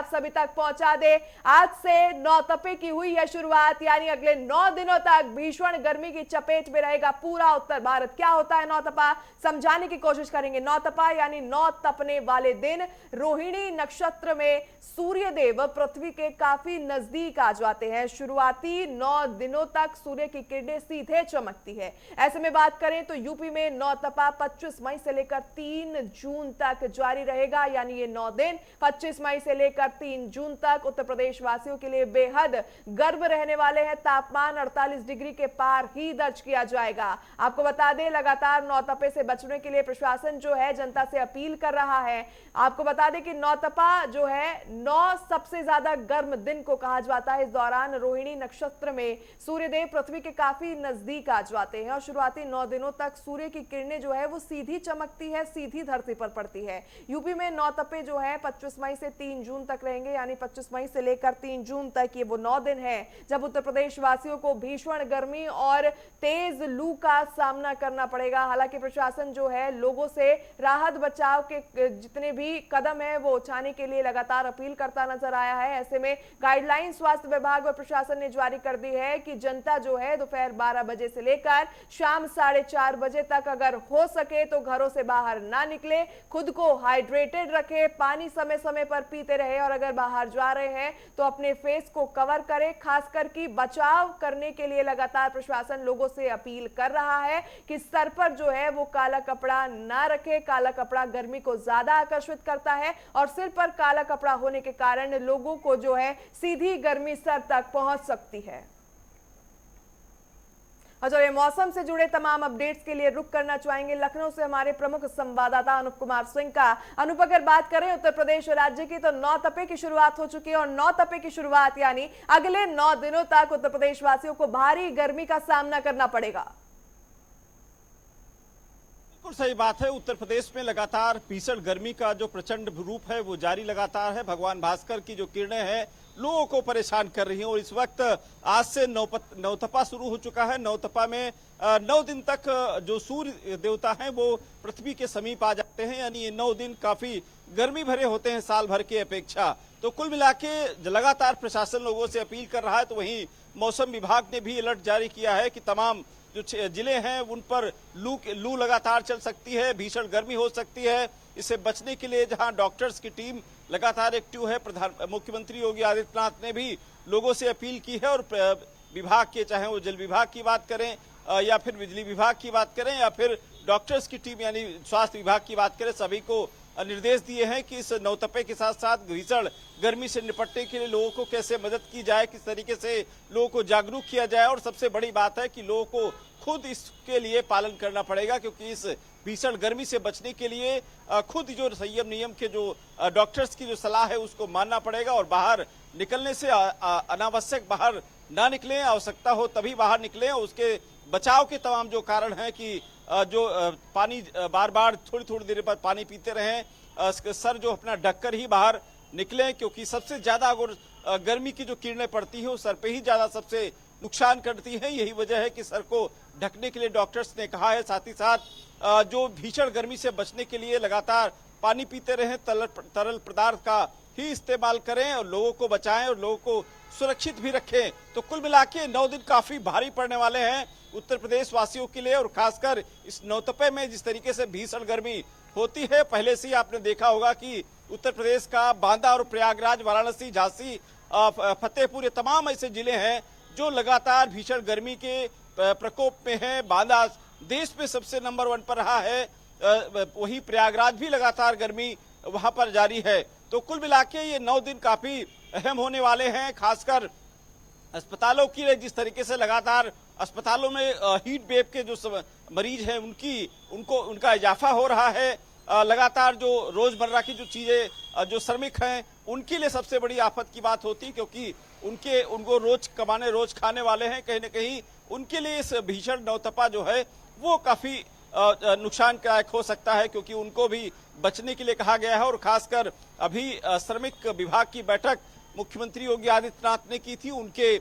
आप सभी तक पहुंचा दे। आज से नौतपे की हुई है शुरुआत, यानी अगले 9 दिनों तक भीषण गर्मी की चपेट में रहेगा पूरा उत्तर भारत। क्या होता है नौतपा, समझाने की कोशिश करेंगे। नौतपा यानी नौ तपने वाले दिन। रोहिणी नक्षत्र में सूर्यदेव पृथ्वी के काफी नजदीक आ जाते हैं। शुरुआती 9 दिनों तक सूर्य की किरणें सीधे चमकती है। ऐसे में बात करें तो यूपी में नौतपा 25 मई से लेकर 3 जून तक जारी रहेगा, यानी ये 9 दिन 25 मई से लेकर 3 जून तक उत्तर प्रदेश वासियों के लिए बेहद गर्म रहने वाले हैं। तापमान 48 डिग्री के पार ही दर्ज किया जाएगा। आपको बता दें, लगातार नौतपे से बचने के लिए प्रशासन जो है जनता से अपील कर रहा है। आपको बता दें कि नौतपा जो है 9 सबसे ज्यादा गर्म दिन को कहा जाता है। इस दौरान रोहिणी नक्षत्र में सूर्यदेव पृथ्वी के काफी नजदीक आ जाते हैं और शुरुआती 9 दिनों तक सूर्य की किरणें जो है वो सीधी चमकती है, सीधी धरती पर पड़ती है। यूपी में नौतपे जो है 25 मई से 3 जून तक रहेंगे, यानी 25 मई से लेकर 3 जून तक ये वो 9 दिन है जब उत्तर प्रदेश वासियों को भीषण गर्मी और तेज लू का सामना करना पड़ेगा। हालांकि प्रशासन जो है लोगों से राहत बचाव के जितने भी कदम है वो उठाने के लिए लगातार अपील करता नजर आया है। ऐसे में गाइडलाइन स्वास्थ्य विभाग व प्रशासन ने जारी कर दी है कि जनता जो है दोपहर 12 बजे से लेकर शाम 4:30 बजे तक अगर हो सके तो घरों से बाहर ना निकले, खुद को हाइड्रेटेड रखे, पानी समय समय पर पीते रहे और अगर बाहर जा रहे हैं तो अपने फेस को कवर करें। खासकर कि बचाव करने के लिए लगातार प्रशासन लोगों से अपील कर रहा है कि सर पर जो है वो काला कपड़ा ना रखे। काला कपड़ा गर्मी को ज्यादा आकर्षित करता है और सिर पर काला कपड़ा होने के कारण लोगों को जो है सीधी गर्मी सर तक पहुंच सकती है। और चलिए मौसम से जुड़े तमाम अपडेट्स के लिए रुक करना चाहेंगे लखनऊ से हमारे प्रमुख संवाददाता अनूप कुमार सिंह का। अनूप, अगर बात करें उत्तर प्रदेश राज्य की तो नौतपे की शुरुआत हो चुकी है और नौतपे की शुरुआत यानी अगले 9 दिनों तक उत्तर प्रदेश वासियों को भारी गर्मी का सामना करना पड़ेगा। बिल्कुल सही बात है। उत्तर प्रदेश में लगातार भीषण गर्मी का जो प्रचंड रूप है वो जारी लगातार है। भगवान भास्कर की जो किरणें हैं लोगों को परेशान कर रही हैं और इस वक्त आज से नौतपा शुरू हो चुका है। नौतपा में 9 दिन तक जो सूर्य देवता हैं वो पृथ्वी के समीप आ जाते हैं, यानी ये 9 दिन काफी गर्मी भरे होते हैं साल भर की अपेक्षा। तो कुल मिला के लगातार प्रशासन लोगों से अपील कर रहा है। तो वहीं मौसम विभाग ने भी अलर्ट जारी किया है कि तमाम जो जिले हैं उन पर लू लगातार चल सकती है, भीषण गर्मी हो सकती है। इससे बचने के लिए जहां डॉक्टर्स की टीम लगातार एक्टिव है, मुख्यमंत्री योगी आदित्यनाथ ने भी लोगों से अपील की है और विभाग के, चाहे वो जल विभाग की बात करें या फिर बिजली विभाग की बात करें या फिर डॉक्टर्स की टीम यानी स्वास्थ्य विभाग की बात करें, सभी को निर्देश दिए हैं कि इस नौतपे के साथ साथ भीषण गर्मी से निपटने के लिए लोगों को कैसे मदद की जाए, किस तरीके से लोगों को जागरूक किया जाए। और सबसे बड़ी बात है कि लोगों को खुद इसके लिए पालन करना पड़ेगा, क्योंकि इस भीषण गर्मी से बचने के लिए खुद जो संयम नियम के जो डॉक्टर्स की जो सलाह है उसको मानना पड़ेगा और बाहर निकलने से अनावश्यक बाहर ना निकलें, आवश्यकता हो तभी बाहर निकलें। उसके बचाव के तमाम जो कारण हैं कि जो पानी बार बार थोड़ी थोड़ी देर पर पानी पीते रहें, सर जो अपना ढककर ही बाहर निकलें, क्योंकि सबसे ज्यादा अगर गर्मी की जो किरणें पड़ती हैं वो सर पे ही ज्यादा सबसे नुकसान करती है। यही वजह है कि सर को ढकने के लिए डॉक्टर्स ने कहा है। साथ ही साथ जो भीषण गर्मी से बचने के लिए लगातार पानी पीते रहें, तरल पदार्थ का ही इस्तेमाल करें और लोगों को बचाएं और लोगों को सुरक्षित भी रखें। तो कुल मिला के 9 दिन काफी भारी पड़ने वाले हैं उत्तर प्रदेश वासियों के लिए और खासकर इस नौतपे में जिस तरीके से भीषण गर्मी होती है। पहले से ही आपने देखा होगा कि उत्तर प्रदेश का बांदा और प्रयागराज, वाराणसी, झांसी, फतेहपुर, ये तमाम ऐसे जिले हैं जो लगातार भीषण गर्मी के प्रकोप में है। बांदा देश में सबसे नंबर 1 पर रहा है, वही प्रयागराज भी लगातार गर्मी वहां पर जारी है। तो कुल मिला के ये 9 दिन काफी अहम होने वाले हैं। खासकर अस्पतालों की जिस तरीके से लगातार अस्पतालों में हीट वेव के जो मरीज हैं उनका इजाफा हो रहा है। लगातार जो रोजमर्रा की जो चीजें जो श्रमिक हैं उनके लिए सबसे बड़ी आफत की बात होती है, क्योंकि उनको रोज कमाने रोज खाने वाले हैं। कहीं न कहीं उनके लिए इस भीषण नौतपा जो है वो काफी नुकसानदायक हो सकता है, क्योंकि उनको भी बचने के लिए कहा गया है। और खासकर अभी श्रमिक विभाग की बैठक मुख्यमंत्री योगी आदित्यनाथ ने की थी। उनके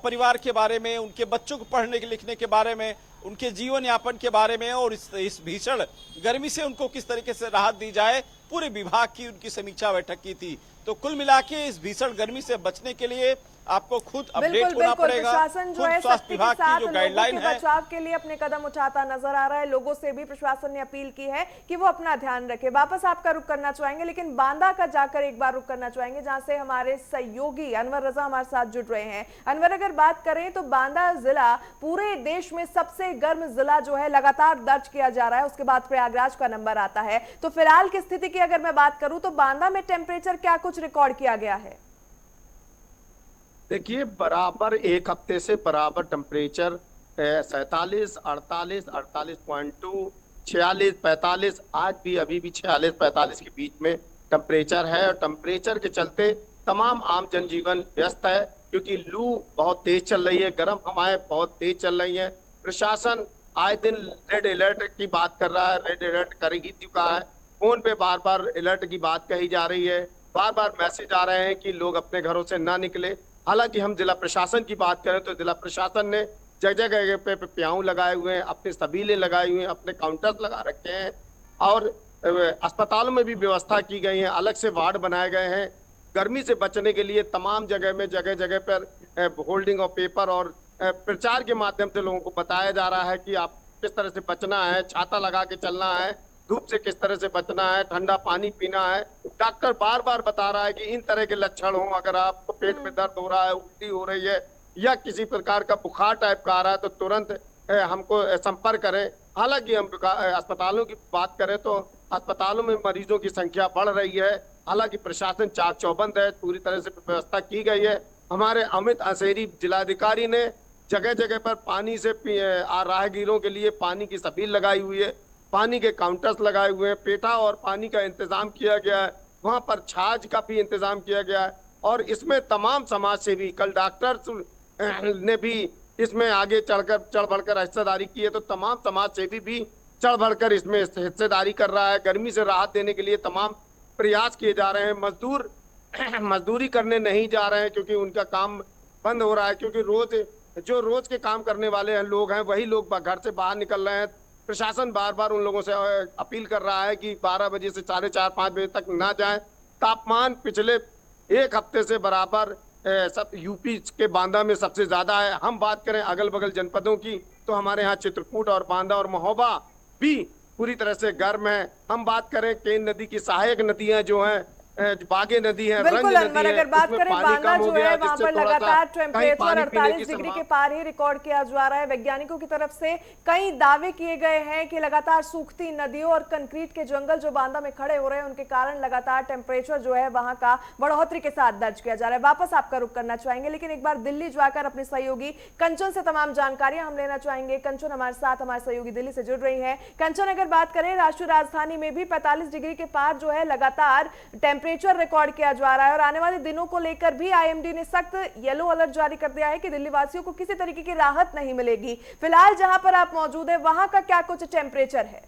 परिवार के बारे में, उनके बच्चों को पढ़ने लिखने के बारे में, उनके जीवन यापन के बारे में और इस भीषण गर्मी से उनको किस तरीके से राहत दी जाए, पूरे विभाग की उनकी समीक्षा बैठक की थी। तो कुल मिला के इस भीषण गर्मी से बचने के लिए आपको खुद अपडेट बिल्कुल होना बिल्कुल पड़ेगा। प्रशासन जो खुद है स्वास्थ्य सख्ती के विभाग की साथ जो लोगों गाइडलाइन के है, बचाव के लिए अपने कदम उठाता नजर आ रहा है। लोगों से भी प्रशासन ने अपील की है कि वो अपना ध्यान रखे। वापस आपका रुख करना चाहेंगे, लेकिन बांदा का जाकर एक बार रुख करना चाहेंगे, जहां से हमारे सहयोगी अनवर रजा हमारे साथ जुड़ रहे हैं। अनवर, अगर बात करें तो बांदा जिला पूरे देश में सबसे गर्म जिला जो है लगातार दर्ज किया जा रहा है, उसके बाद प्रयागराज का नंबर आता है। तो फिलहाल की स्थिति की अगर मैं बात करूं तो बांदा में टेम्परेचर क्या कुछ रिकॉर्ड किया गया है? देखिए, बराबर एक हफ्ते से बराबर टेम्परेचर 47, 48, 48.2, 46, 45, आज भी अभी भी 46, 45 के बीच में टेम्परेचर है। और टेम्परेचर के चलते तमाम आम जनजीवन व्यस्त है, क्योंकि लू बहुत तेज चल रही है, गर्म हवाएं बहुत तेज चल रही हैं। प्रशासन आए दिन रेड अलर्ट की बात कर रहा है, रेड अलर्ट कर ही चुका है। फोन पे बार बार अलर्ट की बात कही जा रही है, बार बार मैसेज आ रहे हैं कि लोग अपने घरों से ना निकले। हालांकि हम जिला प्रशासन की बात करें तो जिला प्रशासन ने जगह जगह पे प्याऊ लगाए हुए हैं, अपने सबीले लगाए हुए हैं, अपने काउंटर्स लगा रखे हैं, और अस्पतालों में भी व्यवस्था की गई है, अलग से वार्ड बनाए गए हैं। गर्मी से बचने के लिए तमाम जगह में जगह जगह पर होल्डिंग ऑफ पेपर और प्रचार के माध्यम से लोगों को बताया जा रहा है कि आप किस तरह से बचना है, छाता लगा के चलना है, धूप से किस तरह से बचना है, ठंडा पानी पीना है। डॉक्टर बार बार बता रहा है कि इन तरह के लक्षण हो, अगर आपको पेट में दर्द हो रहा है, उल्टी हो रही है, या किसी प्रकार का बुखार टाइप का आ रहा है, तो तुरंत हमको संपर्क करें। हालांकि हम अस्पतालों की बात करें तो अस्पतालों में मरीजों की संख्या बढ़ रही है। हालांकि प्रशासन चाक चौबंद है, पूरी तरह से व्यवस्था की गई है। हमारे अमित असेरी जिलाधिकारी ने जगह जगह पर पानी से राहगीरों के लिए पानी की सबील लगाई हुई है, पानी के काउंटर्स लगाए हुए हैं, पेठा और पानी का इंतजाम किया गया है, वहां पर छाछ का भी इंतजाम किया गया है। और इसमें तमाम समाज सेवी, कल डॉक्टर ने भी इसमें आगे चढ़ बढ़कर हिस्सेदारी की है, तो तमाम समाज सेवी भी चढ़ बढ़कर इसमें हिस्सेदारी कर रहा है। गर्मी से राहत देने के लिए तमाम प्रयास किए जा रहे हैं। मजदूर मजदूरी करने नहीं जा रहे हैं, क्योंकि उनका काम बंद हो रहा है, क्योंकि रोज के काम करने वाले लोग हैं, वही लोग घर से बाहर निकल रहे हैं। प्रशासन बार बार उन लोगों से अपील कर रहा है कि 12 बजे से 4:30, 5 बजे तक ना जाएं। तापमान पिछले एक हफ्ते से बराबर सब यूपी के बांदा में सबसे ज्यादा है। हम बात करें अगल बगल जनपदों की तो हमारे यहाँ चित्रकूट और बांदा और महोबा भी पूरी तरह से गर्म है। हम बात करें केन नदी की सहायक नदियां जो हैं, बागे नदी है, बिल्कुल अनवर, अगर बात करें बांदा जो है वहां पर लगातार टेम्परेचर 48 डिग्री के पार ही रिकॉर्ड किया जा रहा है। वैज्ञानिकों की तरफ से कई दावे किए गए हैं कि लगातार सूखती नदियों और कंक्रीट के जंगल जो बांदा में खड़े हो रहे हैं, उनके कारण लगातार टेम्परेचर जो है वहां का बढ़ोतरी के साथ दर्ज किया जा रहा है। वापस आपका रुख करना चाहेंगे, लेकिन एक बार दिल्ली जाकर अपने सहयोगी कंचन से तमाम जानकारियां हम लेना चाहेंगे। कंचन हमारे साथ, हमारे सहयोगी दिल्ली से जुड़ रही है। कंचन, अगर बात करें राष्ट्रीय राजधानी में भी 45 डिग्री के पार जो है लगातार टेम्परेचर रिकॉर्ड किया जा रहा है, और आने वाले दिनों को लेकर भी आईएमडी ने सख्त येलो अलर्ट जारी कर दिया है कि दिल्ली वासियों को किसी तरीके की राहत नहीं मिलेगी। फिलहाल जहां पर आप मौजूद है वहां का क्या कुछ टेम्परेचर है?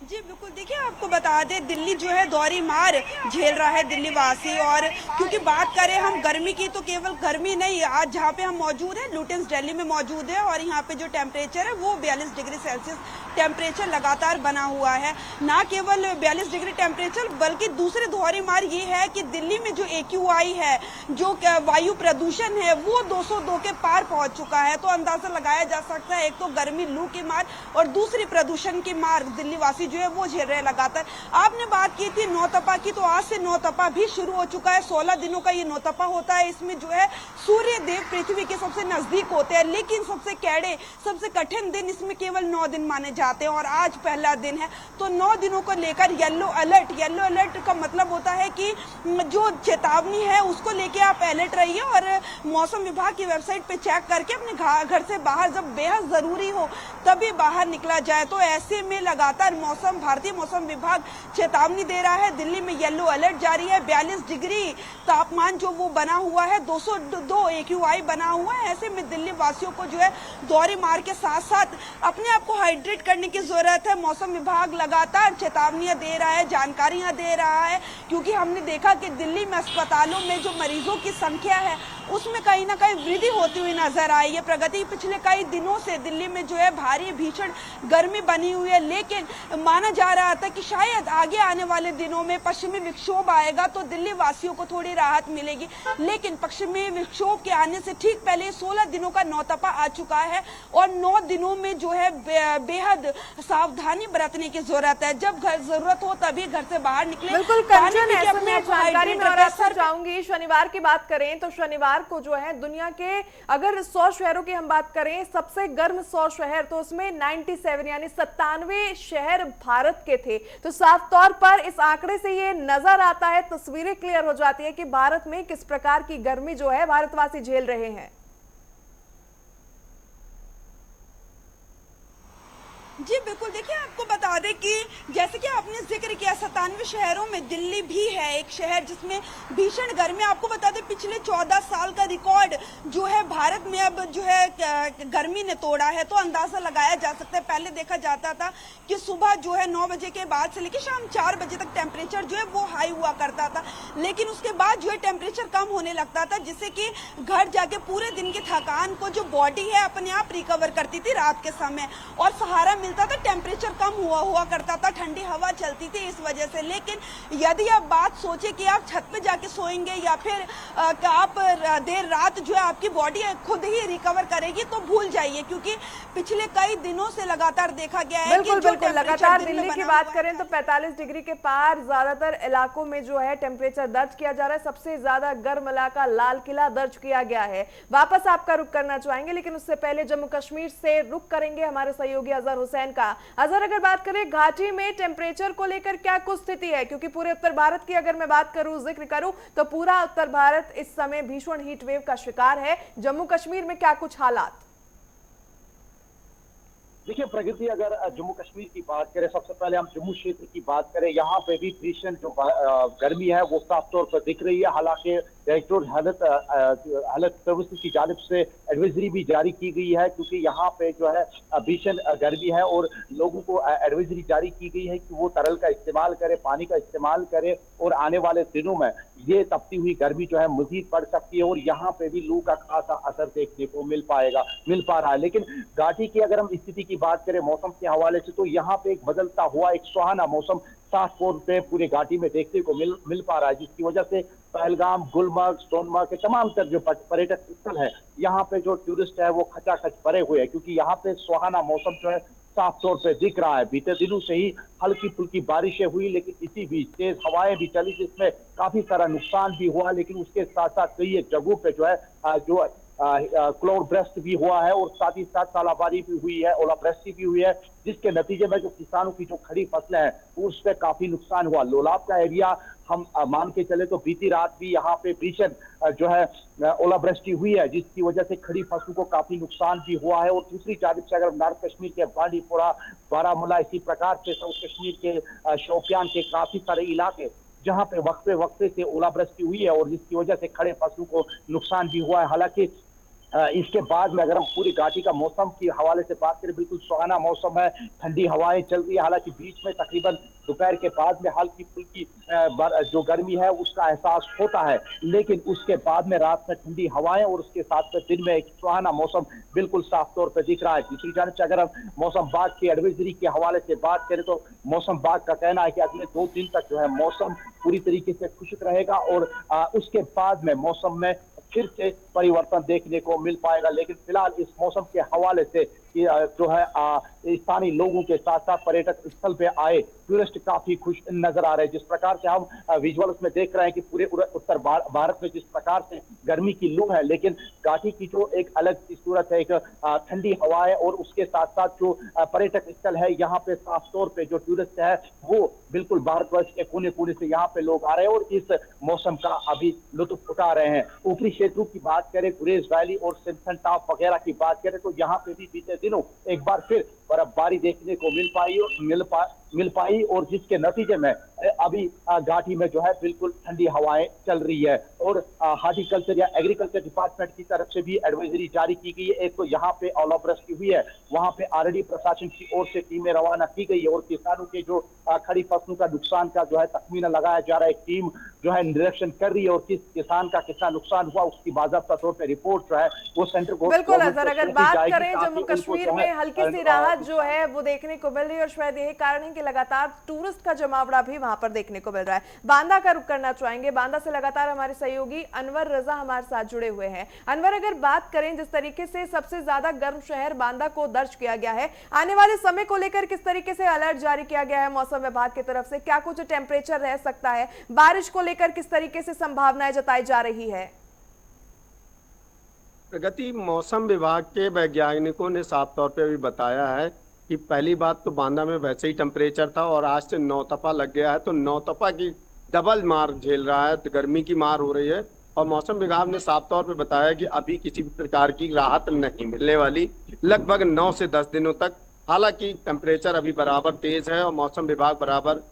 जी बिल्कुल, देखिए आपको बता दें, दिल्ली जो है दोहरी मार झेल रहा है दिल्ली वासी। और क्योंकि बात करें हम गर्मी की तो केवल गर्मी नहीं, आज जहाँ पे हम मौजूद हैं लुटेंस दिल्ली में मौजूद है, और यहाँ पे जो टेम्परेचर है वो 42 डिग्री सेल्सियस टेम्परेचर लगातार बना हुआ है। ना केवल 42 डिग्री टेम्परेचर, बल्कि दूसरी दोहरी मार ये है कि दिल्ली में जो AQI है, जो वायु प्रदूषण है, वो 202 के पार पहुंच चुका है। तो अंदाजा लगाया जा सकता है, एक तो गर्मी लू की मार और दूसरी प्रदूषण की मार दिल्ली वासी जो है वो झेल रहे लगातार। आपने बात की थी नौतपा की, तो आज से नौतपा भी शुरू हो चुका है। 16 दिनों का ये नौतपा होता है। इसमें जो है सूर्य देव पृथ्वी के सबसे नजदीक होते हैं, लेकिन सबसे कैड़े, सबसे कठिन दिन इसमें केवल 9 दिन माने जाते हैं, और आज पहला दिन है। तो 9 दिनों को लेकर येलो अलर्ट का मतलब होता है कि जो चेतावनी है उसको लेके आप अलर्ट रहिए, और मौसम विभाग की वेबसाइट पे चेक करके अपने घर से बाहर जब बेहद जरूरी हो तभी बाहर निकला जाए। तो ऐसे में लगातार भारतीय मौसम विभाग चेतावनी दे रहा है। दिल्ली में येलो अलर्ट जारी है। 42 डिग्री तापमान जो वो बना हुआ है, 202 AQI बना हुआ है। ऐसे में दिल्ली वासियों को जो है दोहरी मार के साथ साथ अपने आप को हाइड्रेट करने की जरूरत है। मौसम विभाग लगातार चेतावनियां दे रहा है, जानकारियां दे रहा है, क्योंकि हमने देखा कि दिल्ली में अस्पतालों में जो मरीजों की संख्या है उसमें कहीं ना कहीं वृद्धि होती हुई नजर आई है। प्रगति पिछले कई दिनों से दिल्ली में जो है भारी भीषण गर्मी बनी हुई है, लेकिन माना जा रहा था कि शायद आगे आने वाले दिनों में पश्चिमी विक्षोभ आएगा तो दिल्ली वासियों को थोड़ी राहत मिलेगी, लेकिन पश्चिमी विक्षोभ के आने से ठीक पहले 16 दिनों का नौतपा आ चुका है और 9 दिनों में जो है बेहद सावधानी बरतने की जरूरत है। जब जरूरत हो तभी घर से बाहर निकले। बिल्कुल कंचन, ऐसे में जानकारी में और आपसे चाहूंगी, शनिवार की बात करें तो शनिवार को जो है दुनिया के अगर 100 शहरों की हम बात करें, सबसे गर्म 100 शहर, तो उसमें 97 यानी 97 शहर भारत के थे। तो साफ तौर पर इस आंकड़े से ये नजर आता है, तस्वीरें क्लियर हो जाती है कि भारत में किस प्रकार की गर्मी जो है भारतवासी झेल रहे हैं। जी बिल्कुल, देखिए आपको बता दें कि जैसे कि आपने जिक्र किया 97 शहरों में दिल्ली भी है एक शहर जिसमें भीषण गर्मी। आपको बता दें पिछले 14 साल का रिकॉर्ड जो है भारत में अब जो है गर्मी ने तोड़ा है, तो अंदाजा लगाया जा सकता है। पहले देखा जाता था कि सुबह जो है 9 बजे के बाद से लेकर शाम 4 बजे तक टेम्परेचर जो है वो हाई हुआ करता था, लेकिन उसके बाद जो है टेम्परेचर कम होने लगता था, जिससे कि घर जाके पूरे दिन की थकान को जो बॉडी है अपने आप रिकवर करती थी रात के समय और सहारा मिलता था। टेम्परेचर कम हुआ करता था, ठंडी हवा चलती थी इस वजह से। लेकिन यदि आप बात सोचे कि आप छत पे जाके सोएंगे या फिर आप देर रात जो है आपकी बॉडी खुद ही रिकवर करेगी, तो भूल जाइए, क्योंकि पिछले कई दिनों से लगातार देखा गया है बिल्कुल बिल्कुल लगातार दिल्ली की बात करें तो 45 डिग्री के पार ज्यादातर इलाकों में जो है टेम्परेचर दर्ज किया जा रहा है। सबसे ज्यादा गर्म इलाका लाल किला दर्ज किया गया है। वापस आपका रुख करना चाहेंगे, लेकिन उससे पहले जम्मू कश्मीर से रुख करेंगे हमारे सहयोगी अजहर हुसैन का। अजहर, अगर बात करें घाटी में टेम्परेचर को लेकर क्या कुछ स्थिति है, क्योंकि पूरे उत्तर भारत की अगर मैं बात करूं, जिक्र करूं, तो पूरा उत्तर भारत इस समय भीषण हीट वेव का शिकार है। जम्मू कश्मीर में क्या कुछ हालात? देखिए प्रगति, अगर जम्मू कश्मीर की बात करें, सबसे पहले हम जम्मू क्षेत्र की बात करें, यहाँ पे भी भीषण जो गर्मी है वो साफ तौर पर दिख रही है। हालांकि डायरेक्टोरेट हालत सर्विसेज की जानिब से एडवाइजरी भी जारी की गई है, क्योंकि यहाँ पे जो है भीषण गर्मी है और लोगों को एडवाइजरी जारी की गई है कि वो तरल का इस्तेमाल करे, पानी का इस्तेमाल करे, और आने वाले दिनों में ये तपती हुई गर्मी जो है मजीद बढ़ सकती है और यहाँ पे भी लू का खासा असर देखने को मिल पा रहा है। लेकिन घाटी की अगर हम स्थिति की बात करें मौसम के हवाले से, तो यहाँ पे एक बदलता हुआ एक सुहाना मौसम साफ तौर पे पूरे घाटी में देखने को मिल पा रहा है, जिसकी वजह से पहलगाम, गुलमर्ग, सोनमर्ग के तमाम तर जो पर्यटक स्थल है, यहाँ पे जो टूरिस्ट है वो खचाखच भरे हुए हैं, क्योंकि यहाँ पे सुहाना मौसम जो है साफ तौर पे दिख रहा है। बीते दिनों से ही हल्की फुल्की बारिशें हुई, लेकिन इसी बीच तेज हवाएं भी चली, जिसमें काफी सारा नुकसान भी हुआ। लेकिन उसके साथ साथ कई एक जगहों पे जो है क्लाउड ब्रेस्ट भी हुआ है और साथ ही साथ तालाबारी भी हुई है, ओलावृष्टि भी हुई है, जिसके नतीजे में जो किसानों की जो खड़ी फसलें हैं उस पर काफी नुकसान हुआ। लोलाब का एरिया हम मान के चले तो बीती रात भी यहाँ पे भीषण जो है ओलावृष्टि हुई है, जिसकी वजह से खड़ी फसलों को काफी नुकसान भी हुआ है। और दूसरी जानिब से अगर नॉर्थ कश्मीर के बांडीपोरा, बारामूला, इसी प्रकार से साउथ कश्मीर के शोपियान के काफी सारे इलाके जहां पे वक्फे से ओलावृष्टि हुई है और जिसकी वजह से खड़े फसलों को नुकसान भी हुआ है। हालांकि इसके बाद में अगर हम पूरी घाटी का मौसम के हवाले से बात करें, बिल्कुल सुहाना मौसम है, ठंडी हवाएं चल रही है। हालांकि बीच में तकरीबन दोपहर के बाद में हल्की फुल्की जो गर्मी है उसका एहसास होता है, लेकिन उसके बाद में रात में ठंडी हवाएं और उसके साथ में दिन में एक सुहाना मौसम बिल्कुल साफ तौर पर दिख रहा है। दूसरी जानिब से अगर हम मौसम बाग की एडवाइजरी के हवाले से बात करें तो मौसम बाग का कहना है कि अगले 2 दिन तक जो है मौसम पूरी तरीके से खुश्क रहेगा और उसके बाद में मौसम में फिर से परिवर्तन देखने को मिल पाएगा। लेकिन फिलहाल इस मौसम के हवाले से जो है स्थानीय लोगों के साथ साथ पर्यटक स्थल पे आए टूरिस्ट काफी खुश नजर आ रहे हैं। जिस प्रकार से हम विजुअल्स में देख रहे हैं कि पूरे उत्तर भारत में जिस प्रकार से गर्मी की लू है, लेकिन घाटी की जो एक अलग सूरत है, एक ठंडी हवा है और उसके साथ साथ जो पर्यटक स्थल है यहाँ पे साफ तौर पे जो टूरिस्ट है वो बिल्कुल भारतवर्ष के कोने कोने से यहाँ पे लोग आ रहे हैं और इस मौसम का अभी लुत्फ उठा रहे हैं। ऊपरी क्षेत्रों की बात करें, गुरेज वैली और सिम्पसन टॉप वगैरह की बात करें तो यहाँ पे भी बीते दिनों एक बार फिर बर्फबारी देखने को मिल पाई, और जिसके नतीजे में अभी घाटी में जो है बिल्कुल ठंडी हवाएं चल रही है। और हार्टिकल्चर या एग्रीकल्चर डिपार्टमेंट की तरफ से भी एडवाइजरी जारी की गई है। एक तो यहाँ पे ओलावृष्टि हुई है, वहां पे ऑलरेडी प्रशासन की ओर से टीमें रवाना की गई है, और किसानों के जो खड़ी फसलों का नुकसान का जो है तखमीना लगाया जा रहा है। एक टीम जो है निरीक्षण कर रही है, और किस किसान का कितना नुकसान हुआ उसकी बाकायदा तौर पर रिपोर्ट जो है वो सेंटर को बिल्कुल अजहर, अगर बात करें जम्मू कश्मीर में हल्की सी राहत जो है वो देखने को मिल रही है, और शायद यही कारण है कि लगातार टूरिस्ट का जमावड़ा भी वहां पर देखने को मिल रहा है। बांदा का रुख करना चाहेंगे, बांदा से लगातार हमारे सहयोगी अनवर रजा हमारे साथ जुड़े हुए हैं। अनवर, अगर बात करें जिस तरीके से सबसे ज्यादा गर्म शहर बांदा को दर्ज किया गया है, आने वाले समय को लेकर किस तरीके से अलर्ट जारी किया गया है मौसम विभाग की तरफ से? क्या कुछ टेम्परेचर रह सकता है? बारिश को लेकर किस तरीके से संभावनाएं जताई जा रही है? प्रगति, मौसम विभाग के वैज्ञानिकों ने साफ तौर पे अभी बताया है कि पहली बात तो बांदा में वैसे ही टेम्परेचर था, और आज से नौतपा लग गया है, तो नौतपा की डबल मार झेल रहा है, तो गर्मी की मार हो रही है। और मौसम विभाग ने साफ तौर पे बताया कि अभी किसी भी प्रकार की राहत नहीं मिलने वाली लगभग 9 से 10 दिनों तक। हालांकि टेम्परेचर अभी बराबर तेज है, और मौसम विभाग बराबर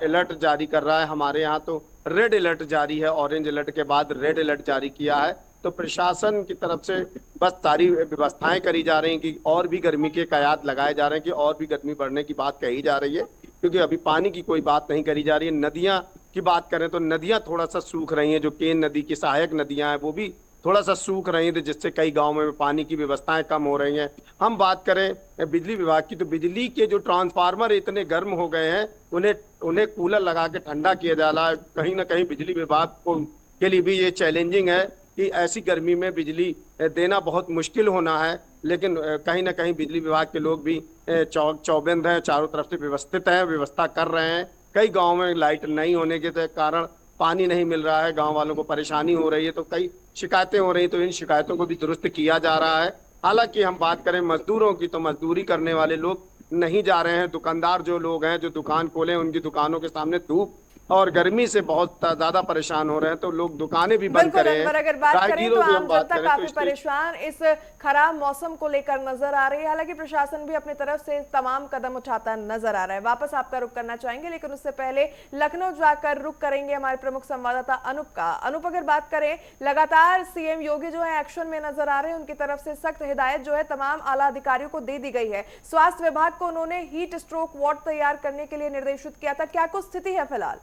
अलर्ट जारी कर रहा है। हमारे यहाँ तो रेड अलर्ट जारी है, ऑरेंज अलर्ट के बाद रेड अलर्ट जारी किया है। तो प्रशासन की तरफ से बस सारी व्यवस्थाएं करी जा रही हैं कि और भी गर्मी के कयास लगाए जा रहे हैं, कि और भी गर्मी बढ़ने की बात कही जा रही है, क्योंकि अभी पानी की कोई बात नहीं करी जा रही है। नदियां की बात करें तो नदियां थोड़ा सा सूख रही हैं, जो केन नदी की सहायक नदियां हैं वो भी थोड़ा सा सूख रही हैं, जिससे कई गाँव में पानी की व्यवस्थाएं कम हो रही हैं। हम बात करें बिजली विभाग की, तो बिजली के जो ट्रांसफार्मर इतने गर्म हो गए हैं, उन्हें कूलर लगा के ठंडा किया जा रहा है। कहीं ना कहीं बिजली विभाग को के लिए भी ये चैलेंजिंग है कि ऐसी गर्मी में बिजली देना बहुत मुश्किल होना है, लेकिन कहीं ना कहीं बिजली विभाग के लोग भी चौबंद हैं, चारों तरफ से व्यवस्थित हैं, व्यवस्था कर रहे हैं। कई गाँव में लाइट नहीं होने के कारण पानी नहीं मिल रहा है, गांव वालों को परेशानी हो रही है, तो कई शिकायतें हो रही, तो इन शिकायतों को भी दुरुस्त किया जा रहा है। हालांकि हम बात करें मजदूरों की, तो मजदूरी करने वाले लोग नहीं जा रहे हैं। दुकानदार जो लोग हैं, जो दुकान खोले, उनकी दुकानों के सामने धूप और गर्मी से बहुत ज्यादा परेशान हो रहे हैं, तो लोग दुकानें भी बंद करे हैं। अगर बात करें तो आम जनता काफी परेशान इस खराब मौसम को लेकर नजर आ रही है। हालांकि प्रशासन भी अपनी तरफ से तमाम कदम उठाता नजर आ रहा है। वापस आपका रुख करना चाहेंगे, लेकिन उससे पहले लखनऊ जाकर रुख करेंगे हमारे प्रमुख संवाददाता अनूप का। अनूप, अगर बात करें, लगातार सीएम योगी जो है एक्शन में नजर आ रहे हैं, उनकी तरफ से सख्त हिदायत जो है तमाम आला अधिकारियों को दे दी गई है। स्वास्थ्य विभाग को उन्होंने हीट स्ट्रोक वार्ड तैयार करने के लिए निर्देशित किया था। क्या कुछ स्थिति है फिलहाल?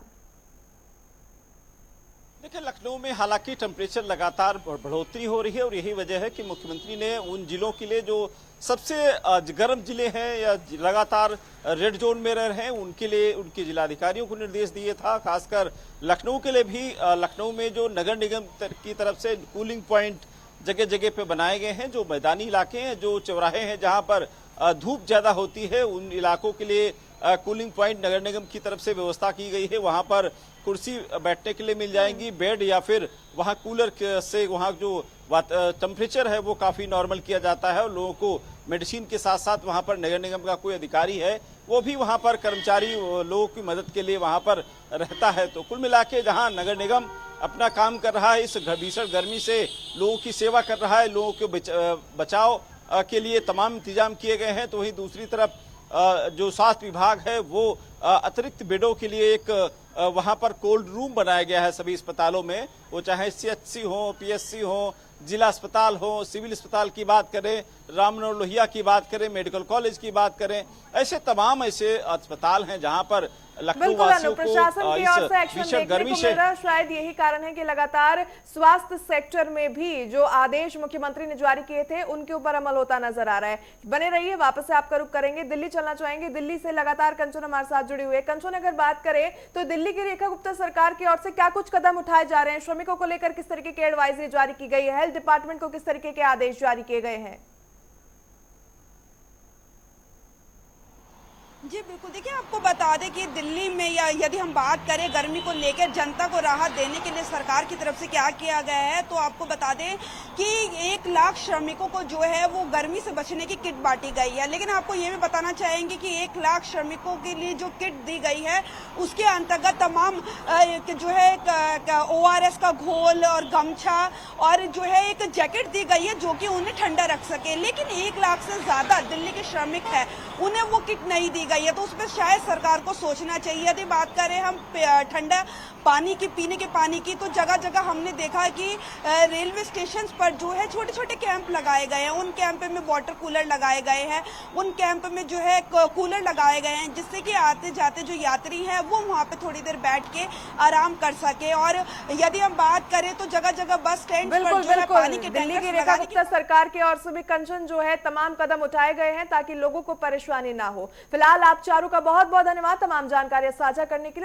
देखिए, लखनऊ में हालांकि टेम्परेचर लगातार बढ़ोतरी हो रही है, और यही वजह है कि मुख्यमंत्री ने उन जिलों के लिए जो सबसे गर्म जिले हैं या लगातार रेड जोन में रह रहे हैं, उनके लिए उनके जिलाधिकारियों को निर्देश दिए था। खासकर लखनऊ के लिए भी लखनऊ में जो नगर निगम की तरफ से कूलिंग पॉइंट जगह जगह पे बनाए गए हैं, जो मैदानी इलाके हैं, जो चौराहे हैं जहां पर धूप ज्यादा होती है, उन इलाकों के लिए कूलिंग पॉइंट नगर निगम की तरफ से व्यवस्था की गई है। वहां पर कुर्सी बैठने के लिए मिल जाएंगी, बेड, या फिर वहां कूलर से वहां जो टेम्परेचर है वो काफी नॉर्मल किया जाता है, और लोगों को मेडिसिन के साथ साथ वहां पर नगर निगम का कोई अधिकारी है वो भी वहां पर कर्मचारी लोगों की मदद के लिए वहां पर रहता है। तो कुल मिला के जहां नगर निगम अपना काम कर रहा है, इस भीषण गर्मी से लोगों की सेवा कर रहा है, लोगों के बचाव के लिए तमाम इंतजाम किए गए हैं, तो वहीं दूसरी तरफ जो स्वास्थ्य विभाग है वो अतिरिक्त बेडों के लिए एक वहां पर कोल्ड रूम बनाया गया है सभी अस्पतालों में, वो चाहे CHC हो, PSC हो, जिला अस्पताल हो, सिविल अस्पताल की बात करें, राममनोहर लोहिया की बात करें, मेडिकल कॉलेज की बात करें, ऐसे तमाम ऐसे अस्पताल हैं जहां पर लखनऊ वासियों को इस भीषण गर्मी से शायद यही कारण है कि लगातार स्वास्थ्य सेक्टर में भी जो आदेश मुख्यमंत्री ने जारी किए थे उनके ऊपर अमल होता नजर आ रहा है। बने रहिए, वापस से आपका रुख करेंगे, दिल्ली चलना चाहेंगे। दिल्ली से लगातार कंचन हमारे साथ जुड़ी हुई है। कंचन, अगर बात करें तो दिल्ली की रेखा गुप्ता सरकार की ओर से क्या कुछ कदम उठाए जा रहे हैं? श्रमिकों को लेकर किस तरीके की एडवाइजरी जारी की गई है? हेल्थ डिपार्टमेंट को किस तरीके के आदेश जारी किए गए हैं? जी बिल्कुल, देखिए आपको बता दें कि दिल्ली में या यदि हम बात करें गर्मी को लेकर जनता को राहत देने के लिए सरकार की तरफ से क्या किया गया है, तो आपको बता दें कि 1 लाख श्रमिकों को जो है वो गर्मी से बचने की किट बांटी गई है। लेकिन आपको ये भी बताना चाहेंगे कि 1 लाख श्रमिकों के लिए जो किट दी गई है उसके अंतर्गत तमाम जो है ORS का घोल और गमछा और जो है एक जैकेट दी गई है जो कि उन्हें ठंडा रख सके। लेकिन 1 लाख से ज्यादा दिल्ली के श्रमिक है, उन्हें वो किट नहीं दी गई गई है, तो उस पर शायद सरकार को सोचना चाहिए। यदि बात करें हम ठंडा पानी की, पीने के पानी की, तो जगह जगह हमने देखा कि रेलवे स्टेशन पर जो है छोटे छोटे कैंप लगाए गए हैं। उन कैंप में वाटर कूलर लगाए गए हैं, उन कैंप में जो है कूलर लगाए गए हैं, जिससे कि आते जाते जो यात्री हैं वो वहाँ पे थोड़ी देर बैठ के आराम कर सके। और यदि हम बात करें तो जगह जगह बस स्टैंड पर बिल्कुल जो है बिल्कुल, पानी के दिल्ली की टैंकर्स रेखा लगाने गुप्ता सरकार के और से भी कंचन जो है तमाम कदम उठाए गए हैं ताकि लोगों को परेशानी ना हो। फिलहाल आप चारों का बहुत बहुत धन्यवाद तमाम जानकारियां साझा करने के लिए।